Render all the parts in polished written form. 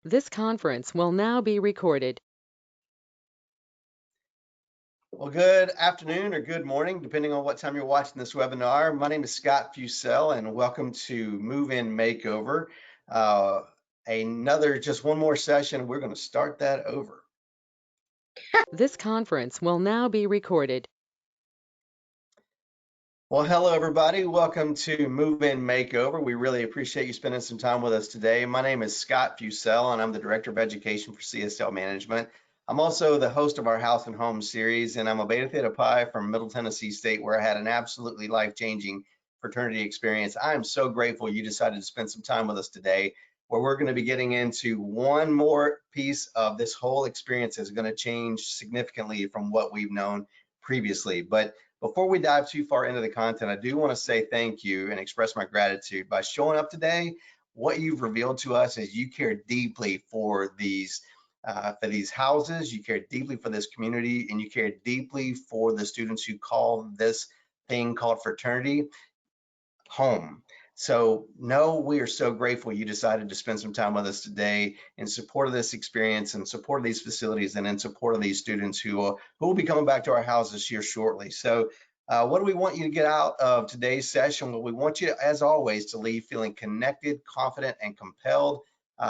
This conference will now be recorded. Well, good afternoon or good morning, depending on what time you're watching this webinar. My name is Scott Fusell, and welcome to Move In Makeover. Uh, just one more session. We're going to start that over. This conference will now be recorded. Well, hello, everybody. Welcome to Move In Makeover. We really appreciate you spending some time with us today. My name is Scott Fusell, and I'm the Director of Education for CSL Management. I'm also the host of our House and Home series, and I'm a Beta Theta Pi from Middle Tennessee State, where I had an absolutely life-changing fraternity experience. I am so grateful you decided to spend some time with us today, where we're going to be getting into one more piece of this whole experience that's going to change significantly from what we've known previously. But before we dive too far into the content, I do want to say thank you and express my gratitude by showing up today. What you've revealed to us is you care deeply for these houses, you care deeply for this community, and you care deeply for the students who call this thing called fraternity home. So no, we are so grateful you decided to spend some time with us today in support of this experience and support of these facilities and in support of these students who will be coming back to our houses here shortly. So what do we want you to get out of today's session? Well, we want you, as always, to leave feeling connected, confident, and compelled.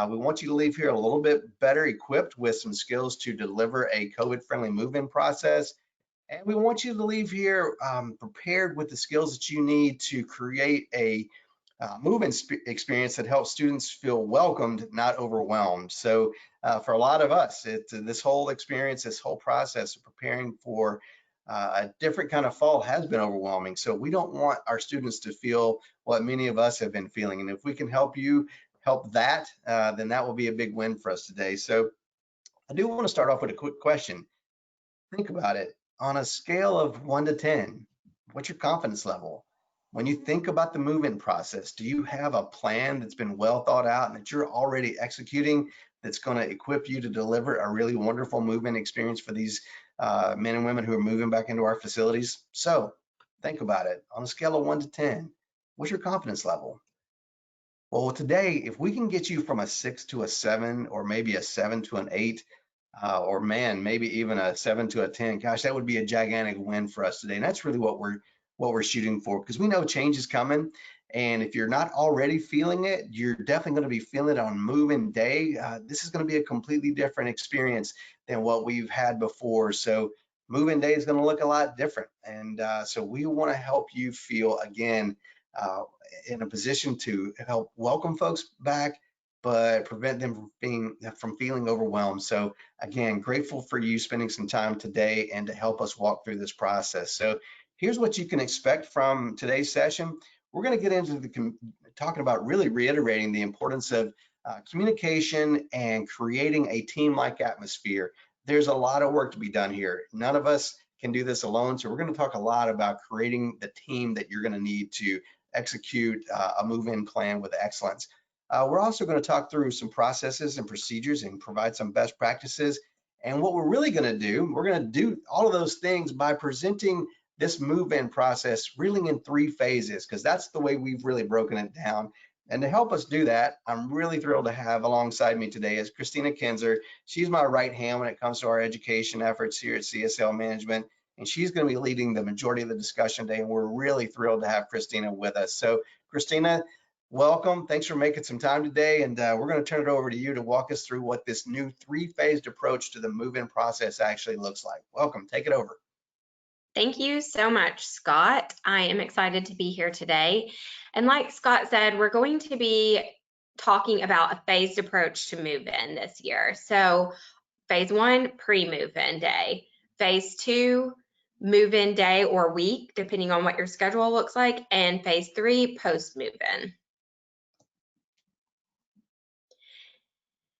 We want you to leave here a little bit better equipped with some skills to deliver a COVID-friendly move-in process. And we want you to leave here prepared with the skills that you need to create a move-in experience that helps students feel welcomed, not overwhelmed. So for a lot of us, this whole experience, this whole process of preparing for a different kind of fall has been overwhelming. So we don't want our students to feel what many of us have been feeling. And if we can help you help that, then that will be a big win for us today. So I do want to start off with a quick question. Think about it. On a scale of 1 to 10, what's your confidence level? When you think about the move-in process, do you have a plan that's been well thought out and that you're already executing that's going to equip you to deliver a really wonderful move-in experience for these men and women who are moving back into our facilities? So think about it. On a scale of 1 to 10, what's your confidence level? Well, today, if we can get you from a 6 to a 7, or maybe a 7 to an 8, or man, maybe even a 7 to a 10, gosh, that would be a gigantic win for us today. And that's really what we're shooting for, because we know change is coming. And if you're not already feeling it, you're definitely going to be feeling it on move-in day. This is going to be a completely different experience than what we've had before. So move-in day is going to look a lot different. And so we want to help you feel, again, uh, in a position to help welcome folks back, but prevent them from feeling overwhelmed. So again, grateful for you spending some time today and to help us walk through this process. So here's what you can expect from today's session. We're going to get into talking about really reiterating the importance of communication and creating a team-like atmosphere. There's a lot of work to be done here. None of us can do this alone. So we're going to talk a lot about creating the team that you're going to need to execute a move-in plan with excellence. We're also going to talk through some processes and procedures and provide some best practices. And what we're really going to do, we're going to do all of those things by presenting this move-in process really in 3 phases, because that's the way we've really broken it down. And to help us do that, I'm really thrilled to have alongside me today is Christina Kinzer. She's my right hand when it comes to our education efforts here at CSL Management, and she's going to be leading the majority of the discussion today. And we're really thrilled to have Christina with us. So Christina, welcome. Thanks for making some time today. And we're going to turn it over to you to walk us through what this new 3-phased approach to the move-in process actually looks like. Welcome. Take it over. Thank you so much, Scott. I am excited to be here today. And like Scott said, we're going to be talking about a phased approach to move-in this year. So phase 1, pre-move-in day. Phase 2, move-in day or week, depending on what your schedule looks like. And phase 3, post-move-in.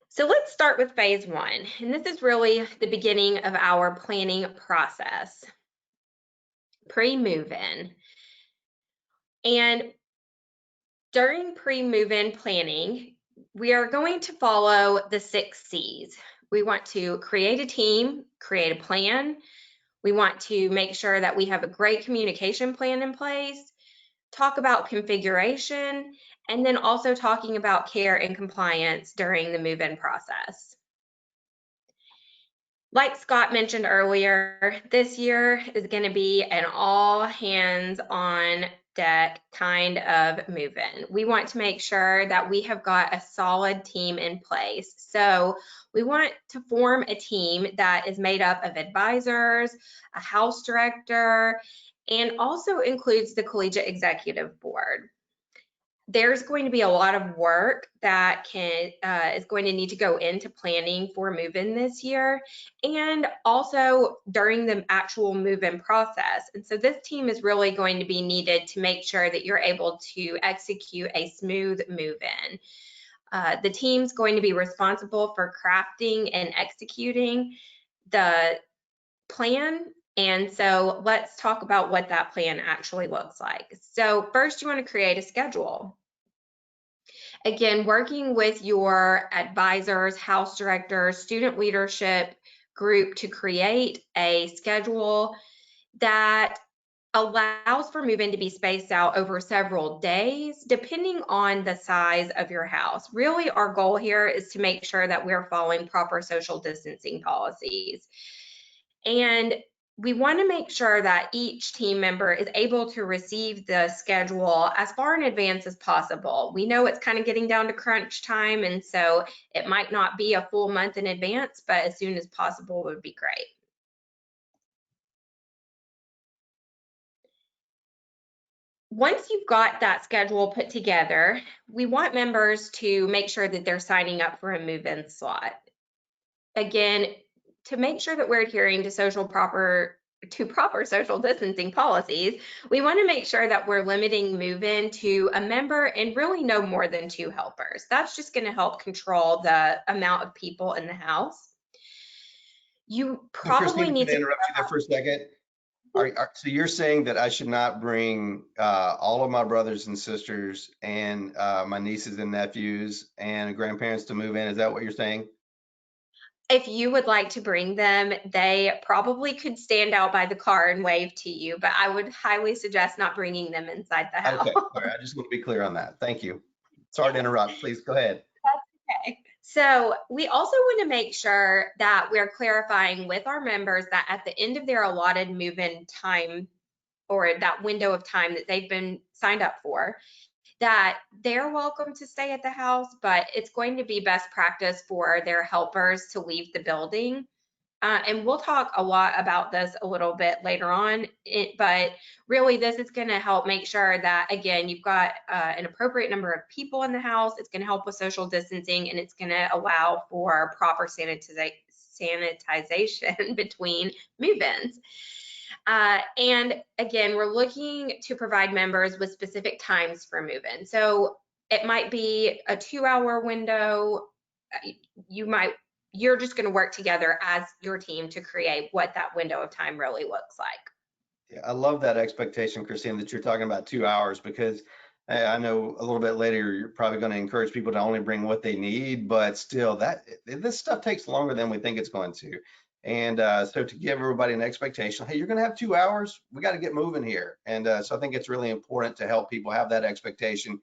So let's start with phase 1. And this is really the beginning of our planning process. Pre-move-in. And during pre-move-in planning, we are going to follow the 6 C's. We want to create a team, create a plan. We want to make sure that we have a great communication plan in place, talk about configuration, and then also talking about care and compliance during the move-in process. Like Scott mentioned earlier, this year is going to be an all hands on deck kind of move-in. We want to make sure that we have got a solid team in place. So we want to form a team that is made up of advisors, a house director, and also includes the collegiate executive board. There's going to be a lot of work that is going to need to go into planning for move-in this year, and also during the actual move-in process. And so this team is really going to be needed to make sure that you're able to execute a smooth move-in. The team's going to be responsible for crafting and executing the plan. And so let's talk about what that plan actually looks like. So first, you want to create a schedule. Again, working with your advisors, house directors, student leadership group to create a schedule that allows for move-in to be spaced out over several days, depending on the size of your house. Really, our goal here is to make sure that we're following proper social distancing policies. And we want to make sure that each team member is able to receive the schedule as far in advance as possible. We know it's kind of getting down to crunch time, and so it might not be a full month in advance, but as soon as possible would be great. Once you've got that schedule put together, we want members to make sure that they're signing up for a move-in slot. Again, to make sure that we're adhering to proper social distancing policies, we want to make sure that we're limiting move-in to a member and really no more than 2 helpers. That's just going to help control the amount of people in the house. You probably Christine, need can I to interrupt you there for a second? So you're saying that I should not bring all of my brothers and sisters and my nieces and nephews and grandparents to move in? Is that what you're saying? If you would like to bring them, they probably could stand out by the car and wave to you, but I would highly suggest not bringing them inside the house. Okay, all right. I just want to be clear on that. Thank you. Sorry to interrupt. Please go ahead. Okay. So we also want to make sure that we're clarifying with our members that at the end of their allotted move-in time, or that window of time that they've been signed up for, that they're welcome to stay at the house, but it's going to be best practice for their helpers to leave the building. And we'll talk a lot about this a little bit later on, but really this is going to help make sure that, again, you've got an appropriate number of people in the house. It's going to help with social distancing, and it's going to allow for proper sanitization between move-ins. And again, we're looking to provide members with specific times for move-in. So it might be a 2-hour window. You're just going to work together as your team to create what that window of time really looks like. Yeah, I love that expectation, Christine, that you're talking about 2 hours, because I know a little bit later you're probably going to encourage people to only bring what they need, but still, this stuff takes longer than we think it's going to. And so to give everybody an expectation, hey, you're going to have 2 hours, we got to get moving here. And so I think it's really important to help people have that expectation,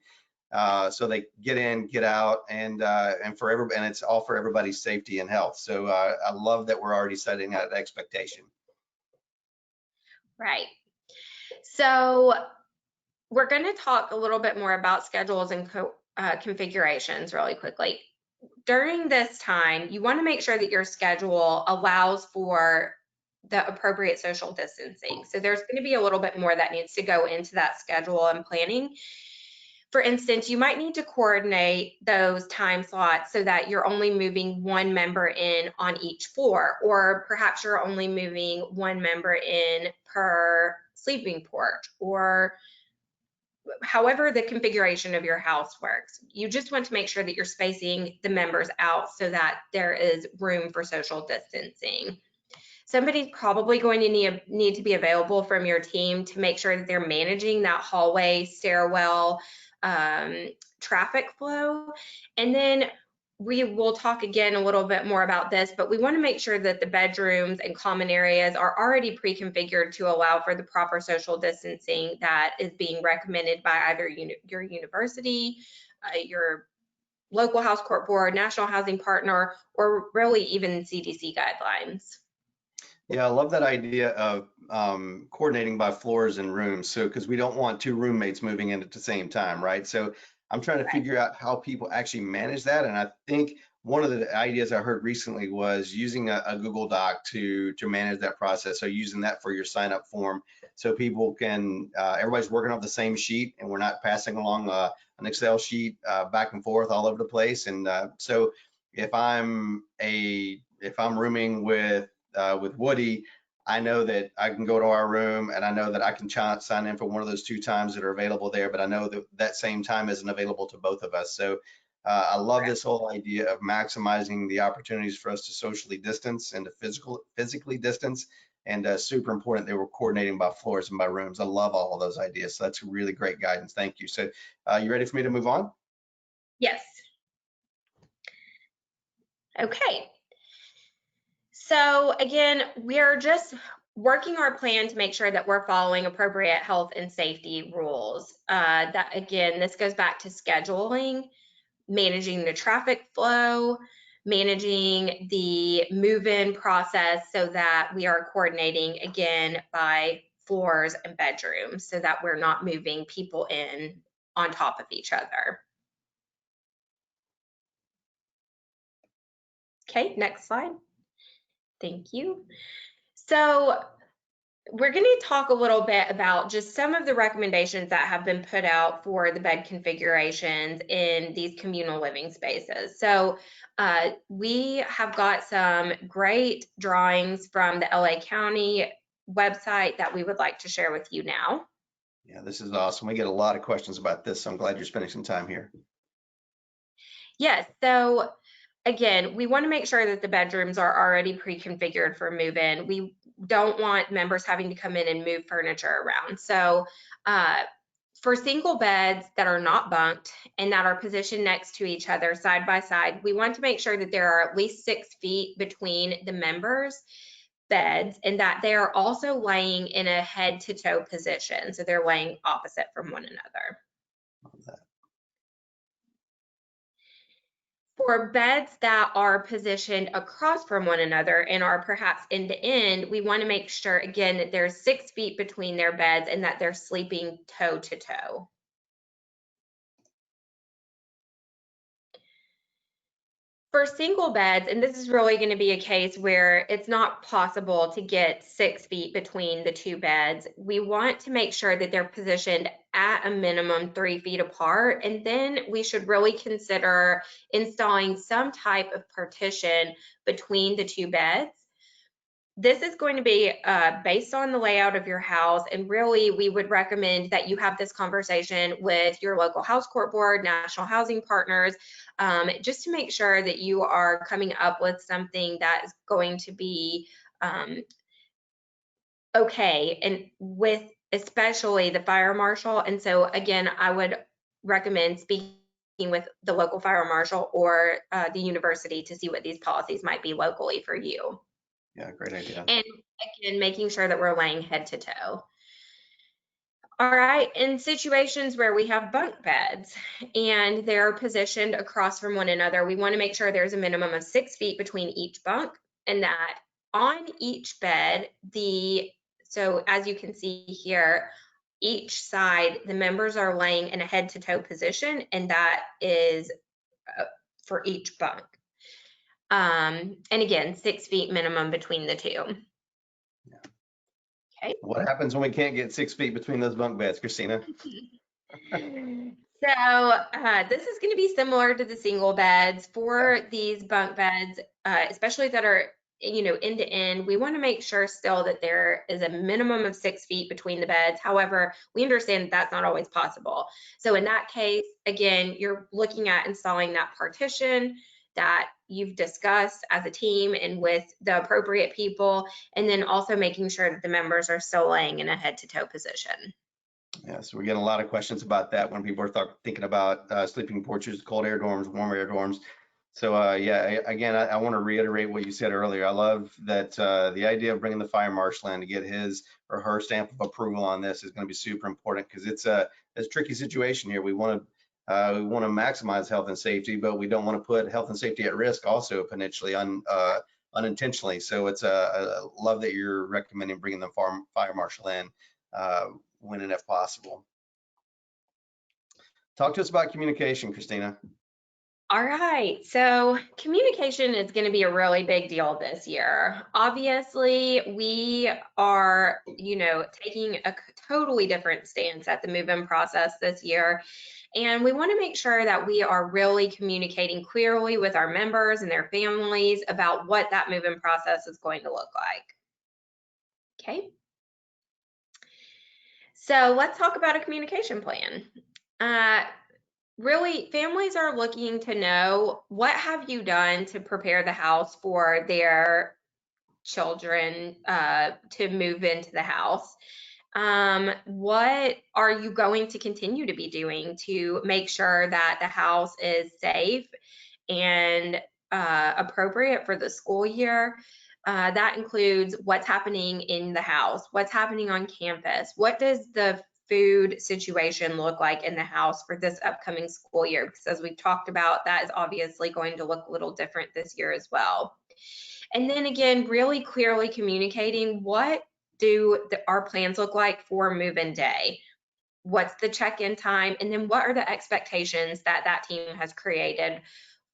so they get in, get out, and it's all for everybody's safety and health. So I love that we're already setting that expectation. Right. So we're going to talk a little bit more about schedules and configurations really quickly. During this time, you want to make sure that your schedule allows for the appropriate social distancing. So there's going to be a little bit more that needs to go into that schedule and planning. For instance, you might need to coordinate those time slots so that you're only moving one member in on each floor, or perhaps you're only moving one member in per sleeping porch, or however the configuration of your house works. You just want to make sure that you're spacing the members out so that there is room for social distancing. Somebody's probably going to need to be available from your team to make sure that they're managing that hallway, stairwell, traffic flow. And then we will talk again a little bit more about this, but we want to make sure that the bedrooms and common areas are already pre-configured to allow for the proper social distancing that is being recommended by either your university, your local house court board, national housing partner, or really even CDC guidelines. Yeah, I love that idea of coordinating by floors and rooms. So, because we don't want two roommates moving in at the same time, right? So, I'm trying to Right. figure out how people actually manage that. And I think one of the ideas I heard recently was using a Google Doc to manage that process. So, using that for your sign up form, so people can everybody's working off the same sheet, and we're not passing along an Excel sheet back and forth all over the place. And so, if I'm rooming with Woody, I know that I can go to our room and I know that I can sign in for one of those 2 times that are available there, but I know that that same time isn't available to both of us. So I love this whole idea of maximizing the opportunities for us to socially distance and to physically distance, and super important that we're coordinating by floors and by rooms. I love all of those ideas. So that's really great guidance. Thank you. So you ready for me to move on? Yes. Okay. So again, we're just working our plan to make sure that we're following appropriate health and safety rules. That again, this goes back to scheduling, managing the traffic flow, managing the move-in process so that we are coordinating again by floors and bedrooms so that we're not moving people in on top of each other. Okay, next slide. Thank you. So we're going to talk a little bit about just some of the recommendations that have been put out for the bed configurations in these communal living spaces. So we have got some great drawings from the LA County website that we would like to share with you now. Yeah, this is awesome. We get a lot of questions about this, so I'm glad you're spending some time here. Yes, so again, we want to make sure that the bedrooms are already pre-configured for move-in. We don't want members having to come in and move furniture around. So for single beds that are not bunked and that are positioned next to each other side by side, we want to make sure that there are at least 6 feet between the members' beds and that they are also laying in a head to toe position. So they're laying opposite from one another. Love that. For beds that are positioned across from one another and are perhaps end to end, we want to make sure again that there's 6 feet between their beds and that they're sleeping toe to toe. For single beds, and this is really going to be a case where it's not possible to get 6 feet between the two beds, we want to make sure that they're positioned at a minimum 3 feet apart. And then we should really consider installing some type of partition between the two beds. This is going to be based on the layout of your house, and really we would recommend that you have this conversation with your local house court board, national housing partners, just to make sure that you are coming up with something that is going to be okay, and with especially the fire marshal. And so again, I would recommend speaking with the local fire marshal or the university to see what these policies might be locally for you. Yeah, great idea. And again, making sure that we're laying head to toe. All right, in situations where we have bunk beds and they're positioned across from one another, we want to make sure there's a minimum of 6 feet between each bunk and that on each bed, so as you can see here, each side, the members are laying in a head to toe position, and that is for each bunk. And again, 6 feet minimum between the two. Yeah. Okay. What happens when we can't get 6 feet between those bunk beds, Christina? So this is going to be similar to the single beds. For these bunk beds, especially that are end to end, we want to make sure still that there is a minimum of 6 feet between the beds. However, we understand that that's not always possible. So in that case, again, you're looking at installing that partition that you've discussed as a team and with the appropriate people, and then also making sure that the members are still laying in a head to toe position. Yeah, so we're getting a lot of questions about that when people are thinking about sleeping porches, cold air dorms, warm air dorms. So yeah, again, I want to reiterate what you said earlier. I love that the idea of bringing the fire marshal in to get his or her stamp of approval on this is going to be super important because it's a tricky situation here. We want to maximize health and safety, but we don't want to put health and safety at risk also potentially unintentionally. So it's I love that you're recommending bringing the fire marshal in when and if possible. Talk to us about communication, Christina. All right, so communication is going to be a really big deal this year. Obviously, we are, taking a totally different stance at the move-in process this year, and we want to make sure that we are really communicating clearly with our members and their families about what that move-in process is going to look like. Okay. So let's talk about a communication plan. Really, families are looking to know, what have you done to prepare the house for their children to move into the house? What are you going to continue to be doing to make sure that the house is safe and appropriate for the school year? That includes what's happening in the house, what's happening on campus, what does the food situation look like in the house for this upcoming school year? Because as we've talked about, that is obviously going to look a little different this year as well. And then again, really clearly communicating, what do our plans look like for move-in day? What's the check-in time? And then what are the expectations that that team has created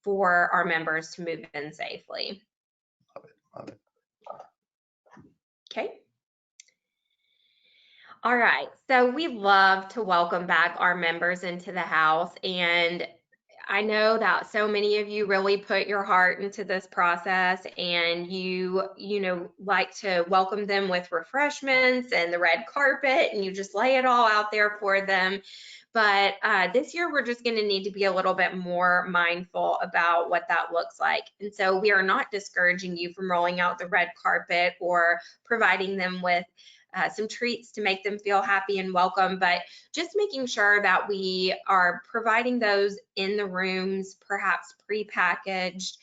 for our members to move in safely? Love it. Okay. All right, so we love to welcome back our members into the house, and I know that so many of you really put your heart into this process, and you like to welcome them with refreshments and the red carpet, and you just lay it all out there for them. But this year, we're just going to need to be a little bit more mindful about what that looks like. And so we are not discouraging you from rolling out the red carpet or providing them with some treats to make them feel happy and welcome, but just making sure that we are providing those in the rooms, perhaps pre-packaged,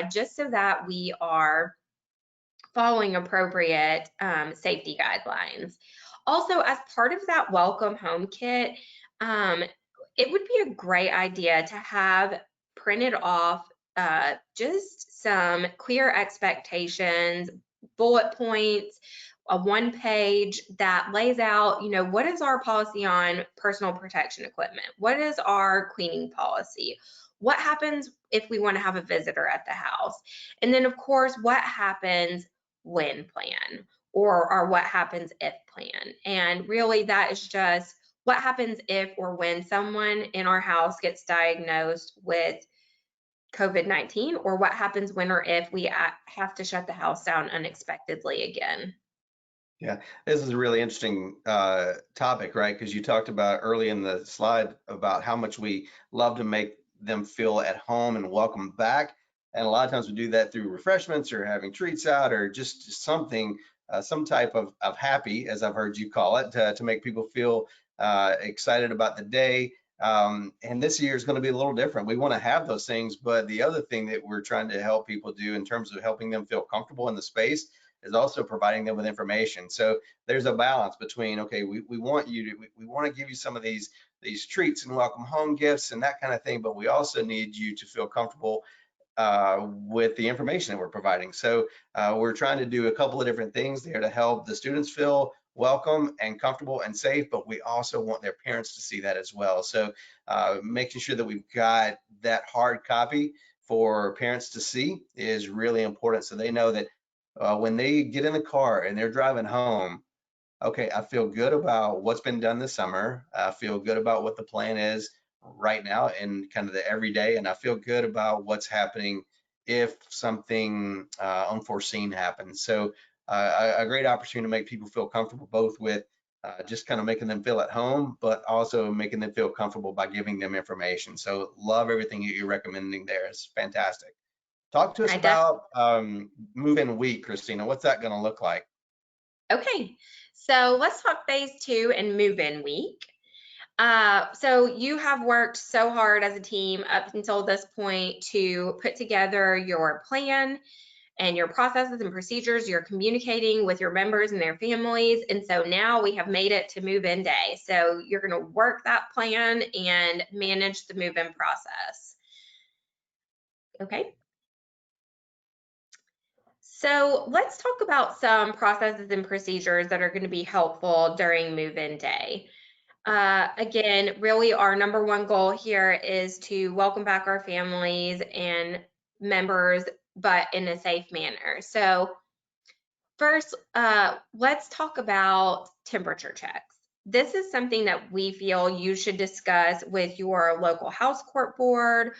just so that we are following appropriate safety guidelines. Also, as part of that welcome home kit, it would be a great idea to have printed off just some clear expectations, bullet points, a one page that lays out, what is our policy on personal protection equipment? What is our cleaning policy? What happens if we want to have a visitor at the house? And then, of course, what happens when plan, or what happens if plan? And really, that is just what happens if or when someone in our house gets diagnosed with COVID-19, or what happens when or if we have to shut the house down unexpectedly again. Yeah, this is a really interesting topic, right? Because you talked about early in the slide about how much we love to make them feel at home and welcome back. And a lot of times we do that through refreshments or having treats out or just something, some type of happy, as I've heard you call it, to make people feel excited about the day. And this year is going to be a little different. We want to have those things, but the other thing that we're trying to help people do in terms of helping them feel comfortable in the space is also providing them with information. So there's a balance between, okay, we want you to, we want to give you some of these treats and welcome home gifts and that kind of thing, but we also need you to feel comfortable with the information that we're providing. So we're trying to do a couple of different things there to help the students feel welcome and comfortable and safe, but we also want their parents to see that as well. So making sure that we've got that hard copy for parents to see is really important, so they know that when they get in the car and they're driving home, okay, I feel good about what's been done this summer. I feel good about what the plan is right now and kind of the everyday, and I feel good about what's happening if something unforeseen happens. So a great opportunity to make people feel comfortable, both with just kind of making them feel at home, but also making them feel comfortable by giving them information. So love everything you're recommending there. It's fantastic. Talk to us I def about move-in week, Christina. What's that going to look like? Okay, so let's talk phase 2 and move-in week. So you have worked so hard as a team up until this point to put together your plan and your processes and procedures. You're communicating with your members and their families. And so now we have made it to move-in day. So you're going to work that plan and manage the move-in process. Okay. So let's talk about some processes and procedures that are going to be helpful during move-in day. Again, really our number one goal here is to welcome back our families and members, but in a safe manner. So first, let's talk about temperature checks. This is something that we feel you should discuss with your local house court board,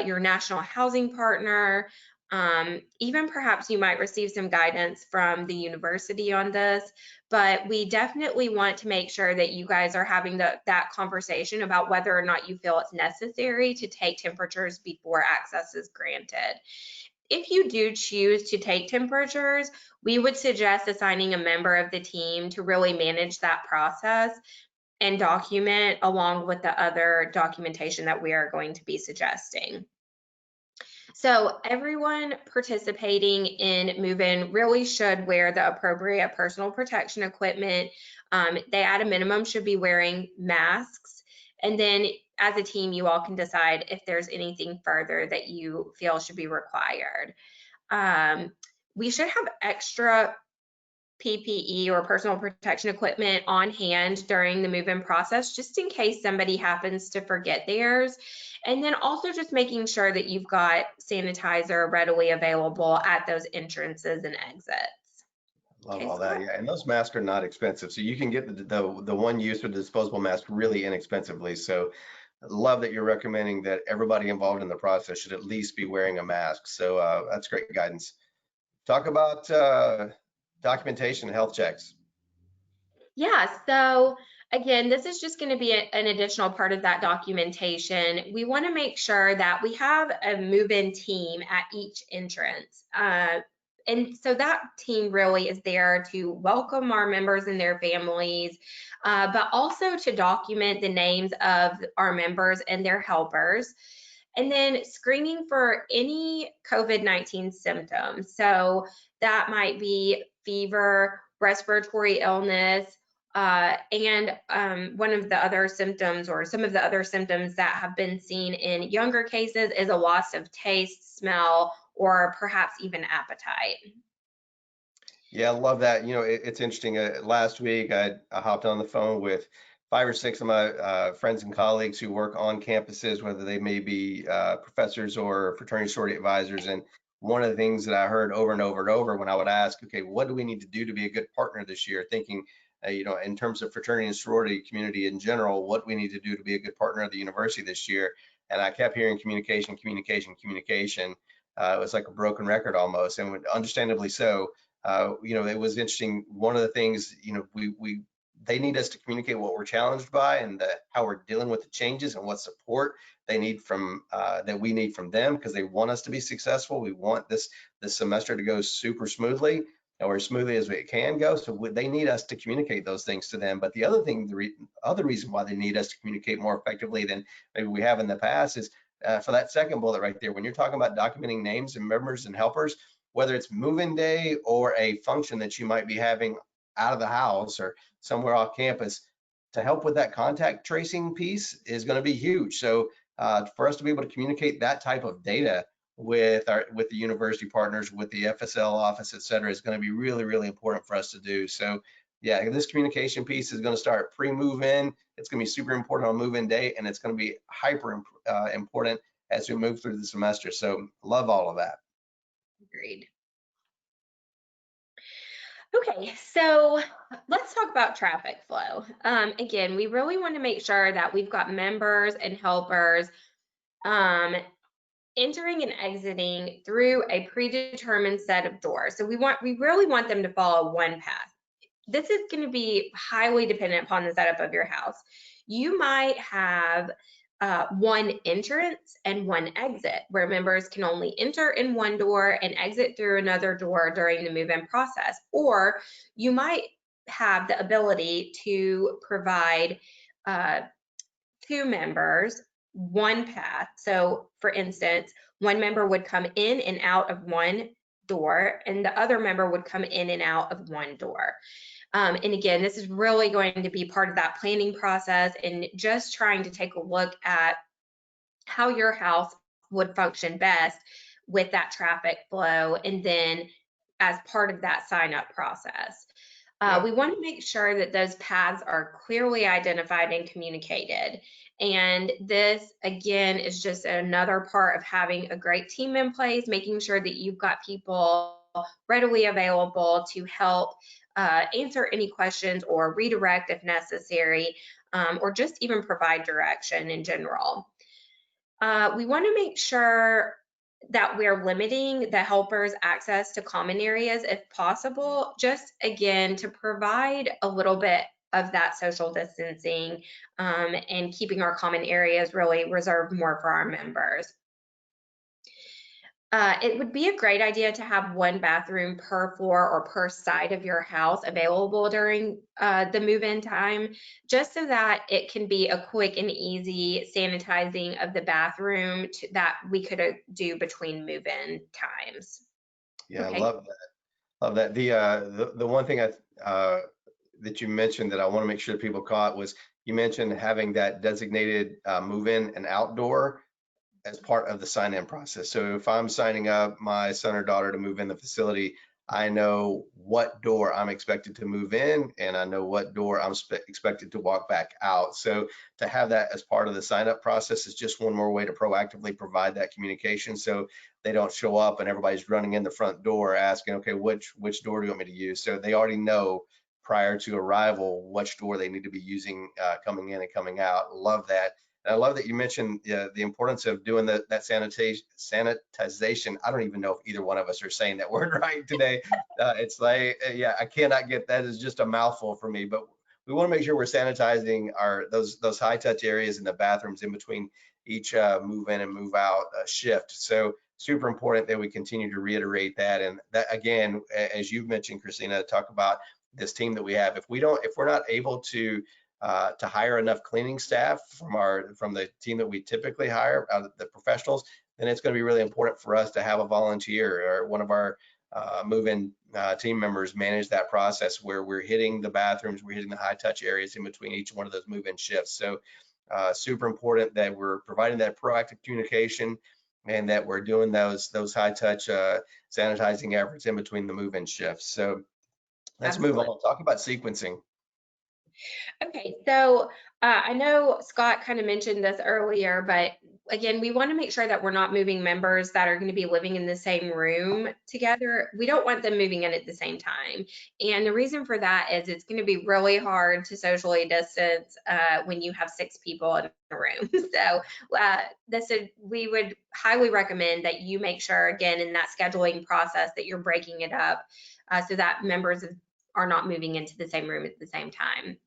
your national housing partner. Even perhaps you might receive some guidance from the university on this, but we definitely want to make sure that you guys are having that conversation about whether or not you feel it's necessary to take temperatures before access is granted. If you do choose to take temperatures, we would suggest assigning a member of the team to really manage that process and document along with the other documentation that we are going to be suggesting. So everyone participating in move-in really should wear the appropriate personal protection equipment. They at a minimum should be wearing masks. And then as a team, you all can decide if there's anything further that you feel should be required. We should have extra PPE or personal protection equipment on hand during the move-in process, just in case somebody happens to forget theirs. And then also just making sure that you've got sanitizer readily available at those entrances and exits. Love Okay, all Scott? that. Yeah, and those masks are not expensive, so you can get the one use or the disposable mask really inexpensively. So I love that you're recommending that everybody involved in the process should at least be wearing a mask. So that's great guidance. Talk about documentation and health checks. Yeah, so again, this is just going to be an additional part of that documentation. We want to make sure that we have a move-in team at each entrance. And so that team really is there to welcome our members and their families, but also to document the names of our members and their helpers. And then screening for any COVID-19 symptoms. So that might be fever, respiratory illness, and one of the other symptoms or some of the other symptoms that have been seen in younger cases is a loss of taste, smell, or perhaps even appetite. Yeah, I love that. You know, it's interesting. Last week, I hopped on the phone with 5 or 6 of my friends and colleagues who work on campuses, whether they may be professors or fraternity sorority advisors. And one of the things that I heard over and over and over when I would ask, okay, what do we need to do to be a good partner this year? Thinking, you know, in terms of fraternity and sorority community in general, what we need to do to be a good partner of the university this year. And I kept hearing communication, communication, communication. It was like a broken record almost, and understandably so. You know, it was interesting. One of the things, you know, they need us to communicate what we're challenged by and how we're dealing with the changes and what support they need from that we need from them, because they want us to be successful. We want this semester to go super smoothly or as smoothly as it can go. So they need us to communicate those things to them. But the other thing, the other reason why they need us to communicate more effectively than maybe we have in the past is for that second bullet right there. When you're talking about documenting names and members and helpers, whether it's move-in day or a function that you might be having out of the house or somewhere off campus, to help with that contact tracing piece is going to be huge. So for us to be able to communicate that type of data with the university partners, with the FSL office, et cetera, is going to be really, really important for us to do. So yeah, this communication piece is going to start pre-move in. It's going to be super important on move-in day, and it's going to be hyper important as we move through the semester. So love all of that. Agreed. Okay, so let's talk about traffic flow. Again, we really want to make sure that we've got members and helpers entering and exiting through a predetermined set of doors. So we really want them to follow one path. This is going to be highly dependent upon the setup of your house. You might have one entrance and one exit, where members can only enter in one door and exit through another door during the move-in process. Or you might have the ability to provide 2 members, one path. So for instance, one member would come in and out of one door, and the other member would come in and out of one door. And again, this is really going to be part of that planning process and just trying to take a look at how your house would function best with that traffic flow, and then as part of that sign up process. Yeah. We want to make sure that those paths are clearly identified and communicated. And this, again, is just another part of having a great team in place, making sure that you've got people readily available to help answer any questions or redirect if necessary, or just even provide direction in general. We want to make sure that we're limiting the helpers' access to common areas if possible, just again to provide a little bit of that social distancing, and keeping our common areas really reserved more for our members. It would be a great idea to have one bathroom per floor or per side of your house available during the move-in time, just so that it can be a quick and easy sanitizing of the bathroom that we could do between move-in times. Yeah, I Okay. love that. Love that. The one thing that you mentioned that I want to make sure people caught was you mentioned having that designated move-in and outdoor as part of the sign-in process. So if I'm signing up my son or daughter to move in the facility, I know what door I'm expected to move in, and I know what door I'm expected to walk back out. So to have that as part of the sign-up process is just one more way to proactively provide that communication, so they don't show up and everybody's running in the front door asking, okay, which door do you want me to use? So they already know prior to arrival which door they need to be using coming in and coming out. Love that. And I love that you mentioned the importance of doing that sanitization. I don't even know if either one of us are saying that word right today. It's like, yeah, I cannot get that. It's just a mouthful for me. But we want to make sure we're sanitizing those high touch areas in the bathrooms in between each move in and move out shift. So super important that we continue to reiterate that. And that again, as you've mentioned, Christina, talk about this team that we have. If we're not able to hire enough cleaning staff from the team that we typically hire, the professionals, then it's going to be really important for us to have a volunteer or one of our move-in team members manage that process where we're hitting the bathrooms, we're hitting the high touch areas in between each one of those move-in shifts. So super important that we're providing that proactive communication and that we're doing those high touch sanitizing efforts in between the move-in shifts. So let's move Absolutely. on. Talk about sequencing. Okay, so I know Scott kind of mentioned this earlier, but again, we want to make sure that we're not moving members that are going to be living in the same room together. We don't want them moving in at the same time. And the reason for that is it's going to be really hard to socially distance when you have 6 people in a room. So we would highly recommend that you make sure, again, in that scheduling process that you're breaking it up so that members are not moving into the same room at the same time.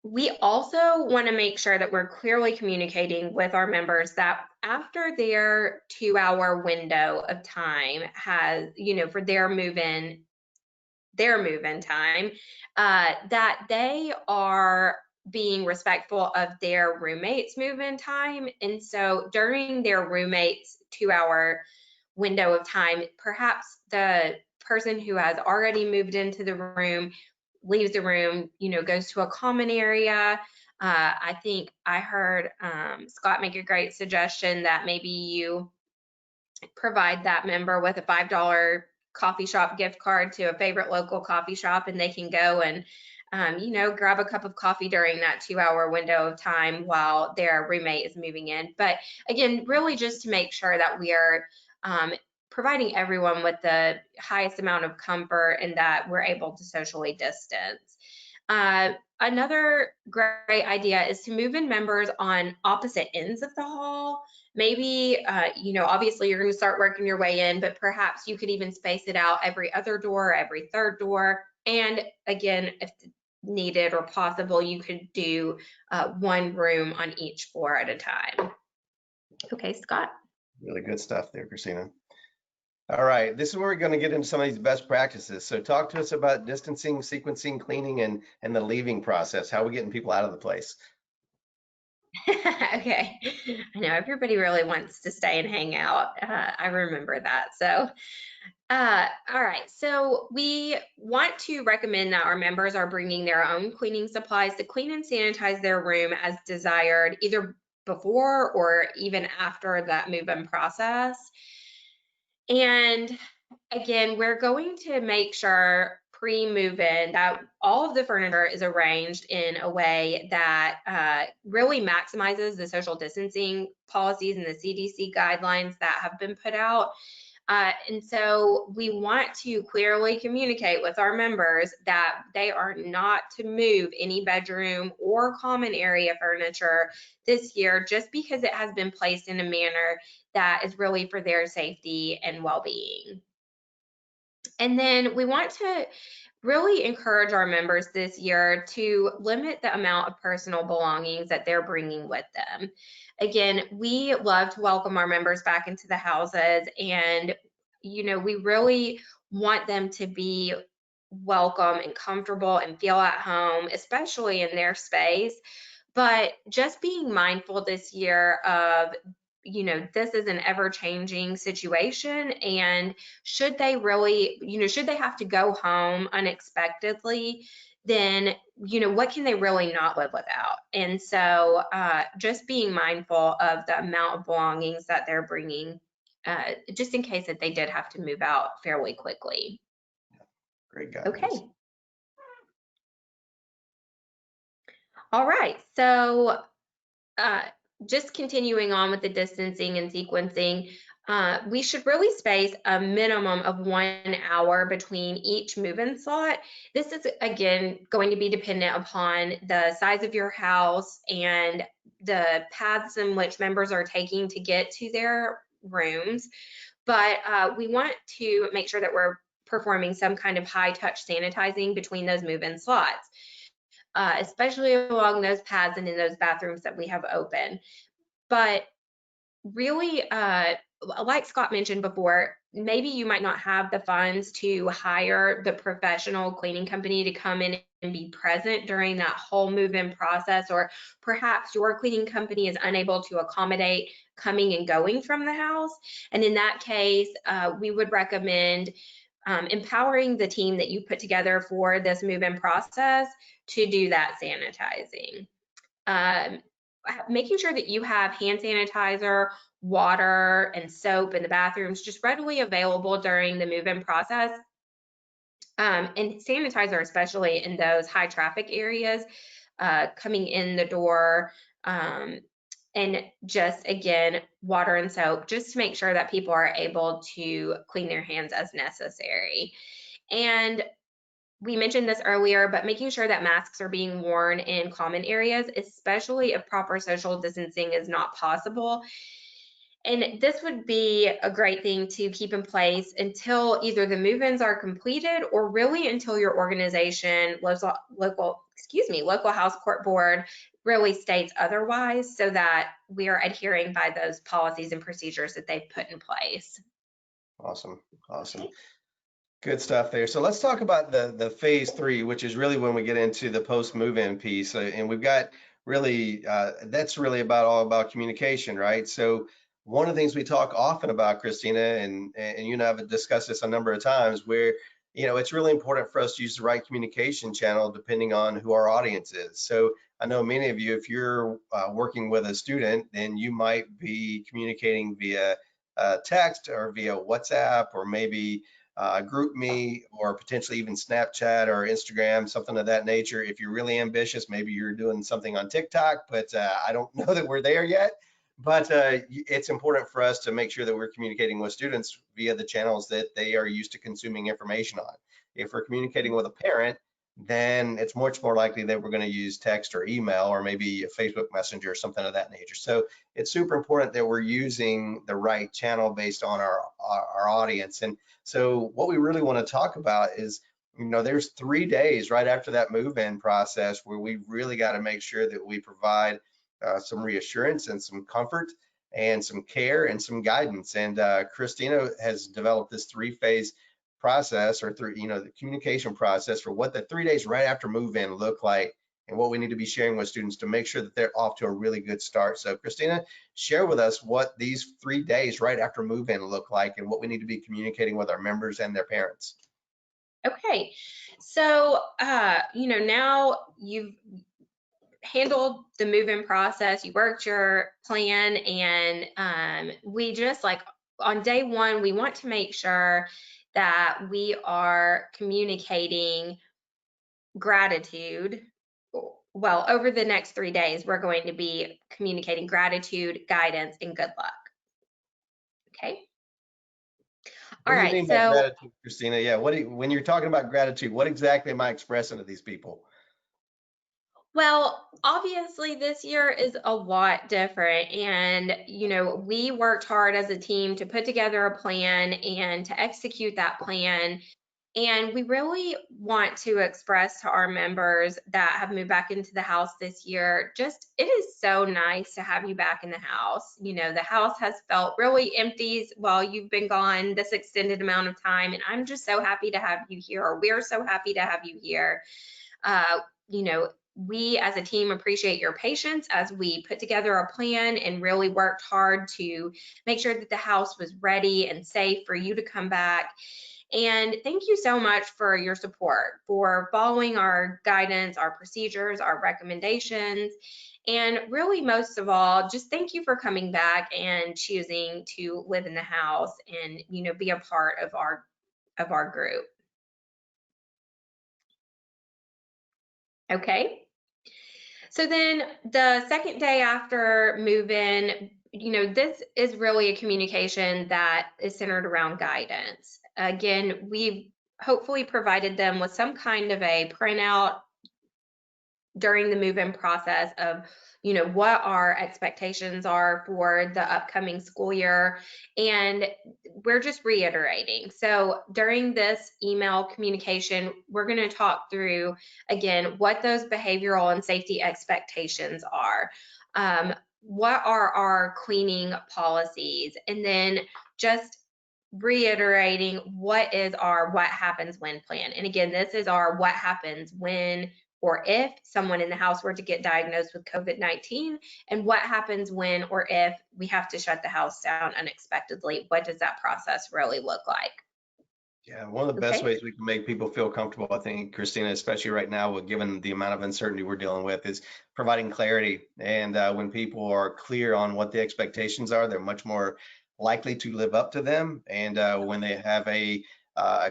We also want to make sure that we're clearly communicating with our members that after their 2-hour window of time has, for their move-in time, that they are being respectful of their roommates' move-in time. And so during their roommates' 2-hour window of time, perhaps the person who has already moved into the room leaves the room, goes to a common area. I think I heard Scott make a great suggestion that maybe you provide that member with a $5 coffee shop gift card to a favorite local coffee shop, and they can go and grab a cup of coffee during that 2-hour window of time while their roommate is moving in. But again, really just to make sure that we are providing everyone with the highest amount of comfort and that we're able to socially distance. Another great idea is to move in members on opposite ends of the hall. Maybe, obviously you're going to start working your way in, but perhaps you could even space it out every other door, every third door. And again, if needed or possible, you could do one room on each floor at a time. Okay, Scott. Really good stuff there, Christina. All right, this is where we're going to get into some of these best practices. So talk to us about distancing, sequencing, cleaning, and the leaving process. How are we getting people out of the place? Okay. I know everybody really wants to stay and hang out. I remember that. So, all right. So we want to recommend that our members are bringing their own cleaning supplies to clean and sanitize their room as desired, either before or even after that move-in process. And again, we're going to make sure pre-move-in that all of the furniture is arranged in a way that really maximizes the social distancing policies and the CDC guidelines that have been put out. And so we want to clearly communicate with our members that they are not to move any bedroom or common area furniture this year just because it has been placed in a manner that is really for their safety and well-being. And then we want to really encourage our members this year to limit the amount of personal belongings that they're bringing with them. Again, we love to welcome our members back into the houses, and we really want them to be welcome and comfortable and feel at home, especially in their space. But just being mindful this year of, this is an ever changing situation. And should they really, should they have to go home unexpectedly, then, what can they really not live without? And so just being mindful of the amount of belongings that they're bringing, just in case that they did have to move out fairly quickly. Great guidance. Okay. All right. So uh, just continuing on with the distancing and sequencing, we should really space a minimum of 1 hour between each move-in slot. This is, again, going to be dependent upon the size of your house and the paths in which members are taking to get to their rooms. But we want to make sure that we're performing some kind of high-touch sanitizing between those move-in slots. Especially along those paths and in those bathrooms that we have open. But really, like Scott mentioned before, maybe you might not have the funds to hire the professional cleaning company to come in and be present during that whole move-in process, or perhaps your cleaning company is unable to accommodate coming and going from the house. And in that case, we would recommend empowering the team that you put together for this move-in process to do that sanitizing. Um, Making sure that you have hand sanitizer, water, and soap in the bathrooms just readily available during the move-in process. And sanitizer, especially in those high traffic areas, coming in the door. And just, again, water and soap, just to make sure that people are able to clean their hands as necessary. And we mentioned this earlier, but making sure that masks are being worn in common areas, especially if proper social distancing is not possible. And this would be a great thing to keep in place until either the move-ins are completed or really until your organization, local house court board really states otherwise, so that we are adhering by those policies and procedures that they've put in place. Awesome. Awesome. Okay. Good stuff there. So let's talk about the phase three, which is really when we get into the post move-in piece. And we've got really, that's really all about communication, right? So one of the things we talk often about, Christina, and you and I have discussed this a number of times, where, it's really important for us to use the right communication channel depending on who our audience is. So I know many of you, if you're working with a student, then you might be communicating via text or via WhatsApp, or maybe group me, or potentially even Snapchat or Instagram, something of that nature. If you're really ambitious, maybe you're doing something on TikTok, but I don't know that we're there yet. But it's important for us to make sure that we're communicating with students via the channels that they are used to consuming information on. If we're communicating with a parent, then it's much more likely that we're going to use text or email, or maybe a Facebook Messenger or something of that nature. So it's super important that we're using the right channel based on our audience. And so what we really want to talk about is, there's 3 days right after that move-in process where we really got to make sure that we provide some reassurance and some comfort. and some care and some guidance. And Christina has developed this 3-phase process, or through, the communication process for what the 3 days right after move-in look like, and what we need to be sharing with students to make sure that they're off to a really good start. So Christina, share with us what these 3 days right after move-in look like and what we need to be communicating with our members and their parents. Okay, so now you've handled the move-in process, you worked your plan, and we just like on day one, we want to make sure that we are communicating gratitude. Well, over the next 3 days, we're going to be communicating gratitude, guidance, and good luck. Okay. What All do you right. mean by So, gratitude, Christina? Yeah, when you're talking about gratitude, what exactly am I expressing to these people? well, obviously this year is a lot different, and we worked hard as a team to put together a plan and to execute that plan. And we really want to express to our members that have moved back into the house this year, just it is so nice to have you back in the house. The house has felt really empty while you've been gone this extended amount of time. And I'm just so happy to have you here, or we're so happy to have you here. Uh, you know, we as a team appreciate your patience as we put together a plan and really worked hard to make sure that the house was ready and safe for you to come back. And thank you so much for your support, for following our guidance, our procedures, our recommendations. And really, most of all, just thank you for coming back and choosing to live in the house and, be a part of our group. Okay. So then the second day after move-in, this is really a communication that is centered around guidance. Again, we've hopefully provided them with some kind of a printout during the move-in process of what our expectations are for the upcoming school year, and we're just reiterating. So during this email communication, we're going to talk through again what those behavioral and safety expectations are, what are our cleaning policies, and then just reiterating what is our what happens when plan. And again, this is our what happens when or if someone in the house were to get diagnosed with COVID-19, and what happens when or if we have to shut the house down unexpectedly. What does that process really look like? Yeah, one of the best Okay. ways we can make people feel comfortable, I think, Christina, especially right now, given the amount of uncertainty we're dealing with, is providing clarity. And when people are clear on what the expectations are, they're much more likely to live up to them. And when they have a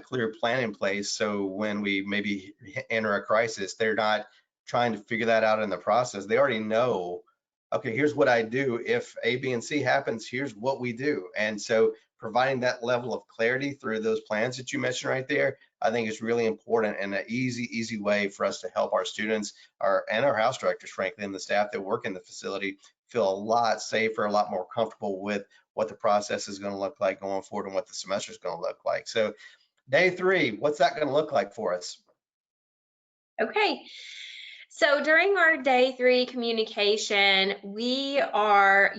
clear plan in place, so when we maybe enter a crisis, they're not trying to figure that out in the process. They already know, okay, here's what I do. If A, B, and C happens, here's what we do. And so providing that level of clarity through those plans that you mentioned right there, I think is really important, and an easy way for us to help our students and our house directors, frankly, and the staff that work in the facility feel a lot safer, a lot more comfortable with what the process is going to look like going forward and what the semester is going to look like. So day 3, what's that going to look like for us? Okay. So during our day 3 communication, we are,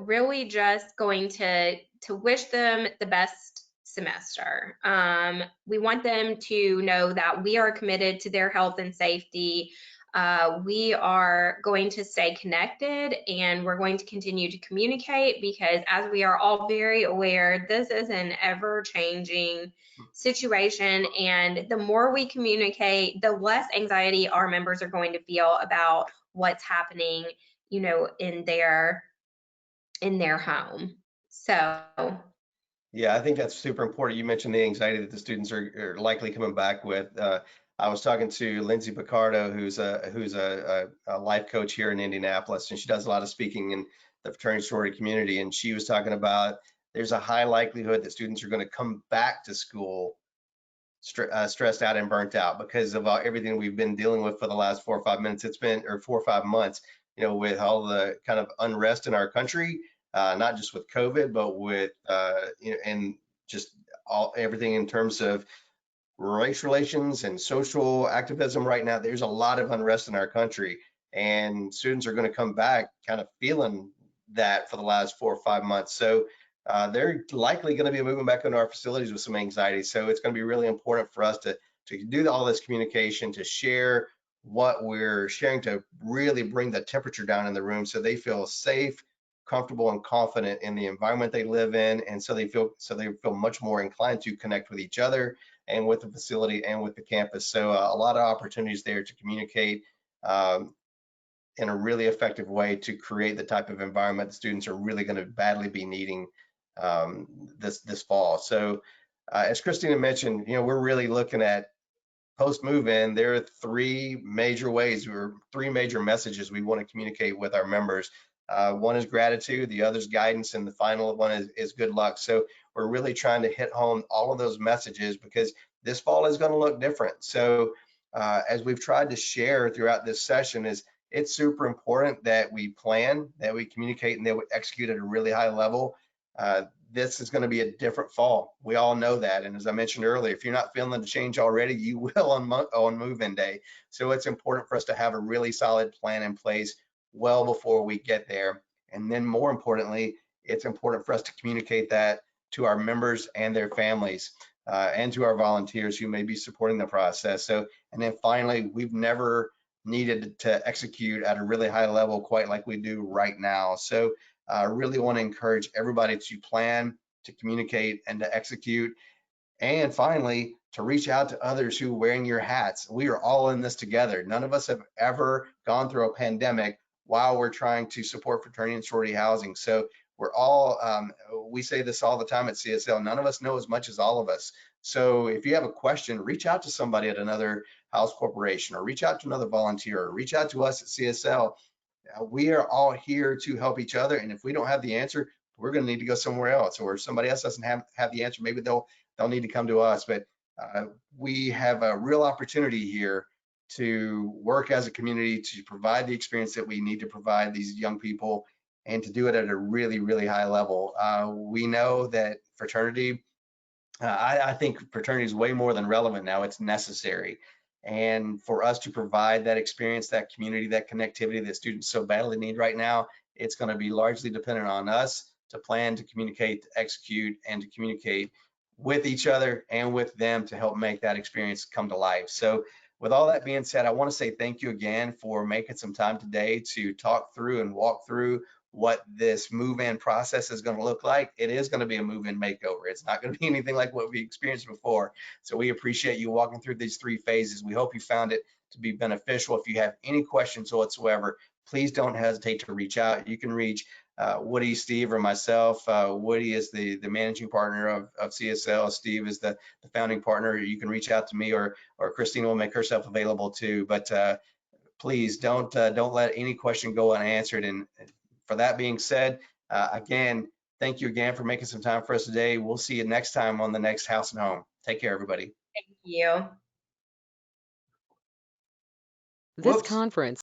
really just going to wish them the best semester. We want them to know that we are committed to their health and safety. We are going to stay connected, and we're going to continue to communicate, because as we are all very aware, this is an ever-changing situation, and the more we communicate, the less anxiety our members are going to feel about what's happening, in their home. So Yeah, I think that's super important. You mentioned the anxiety that the students are likely coming back with. I was talking to Lindsay Picardo, who's a life coach here in Indianapolis, and she does a lot of speaking in the fraternity sorority community. And she was talking about there's a high likelihood that students are going to come back to school stressed out and burnt out because of everything we've been dealing with for the last 4 or 5 minutes. It's been, or 4 or 5 months, with all the kind of unrest in our country, not just with COVID, but with, and just everything in terms of race relations and social activism right now. There's a lot of unrest in our country, and students are going to come back kind of feeling that for the last 4 or 5 months. So they're likely going to be moving back into our facilities with some anxiety. So it's going to be really important for us to do all this communication, to share what we're sharing, to really bring the temperature down in the room so they feel safe, comfortable, and confident in the environment they live in, and so they feel much more inclined to connect with each other and with the facility and with the campus. So a lot of opportunities there to communicate in a really effective way to create the type of environment the students are really going to badly be needing this fall. So as Christina mentioned, we're really looking at post move-in. There are three major ways, or three major messages we want to communicate with our members. One is gratitude, the other is guidance, and the final one is good luck. So we're really trying to hit home all of those messages because this fall is going to look different. So as we've tried to share throughout this session, it's super important that we plan, that we communicate, and that we execute at a really high level. This is going to be a different fall. We all know that. And as I mentioned earlier, if you're not feeling the change already, you will on move-in day. So it's important for us to have a really solid plan in place well before we get there. And then more importantly, it's important for us to communicate that to our members and their families and to our volunteers who may be supporting the process. So, and then finally, we've never needed to execute at a really high level quite like we do right now. So I really want to encourage everybody to plan, to communicate, and to execute. And finally, to reach out to others who are wearing your hats. We are all in this together. None of us have ever gone through a pandemic while we're trying to support fraternity and sorority housing. So we're all, we say this all the time at CSL, none of us know as much as all of us. So if you have a question, reach out to somebody at another house corporation, or reach out to another volunteer, or reach out to us at CSL. We are all here to help each other. And if we don't have the answer, we're going to need to go somewhere else, or if somebody else doesn't have the answer, maybe they'll need to come to us. But we have a real opportunity here to work as a community to provide the experience that we need to provide these young people, and to do it at a really, really high level. We know that fraternity, I think fraternity is way more than relevant now. It's necessary. And for us to provide that experience, that community, that connectivity that students so badly need right now, it's going to be largely dependent on us to plan, to communicate, to execute, and to communicate with each other and with them to help make that experience come to life. So with all that being said, I want to say thank you again for making some time today to talk through and walk through what this move-in process is going to look like. It is going to be a move-in makeover. It's not going to be anything like what we experienced before. So we appreciate you walking through these three phases. We hope you found it to be beneficial. If you have any questions whatsoever, please don't hesitate to reach out. You can reach Woody, Steve, or myself. Woody is the managing partner of CSL. Steve is the founding partner. You can reach out to me, or Christina will make herself available too. But please don't let any question go unanswered. And for that being said, again, thank you again for making some time for us today. We'll see you next time on the next House and Home. Take care, everybody. Thank you. This Whoops. conference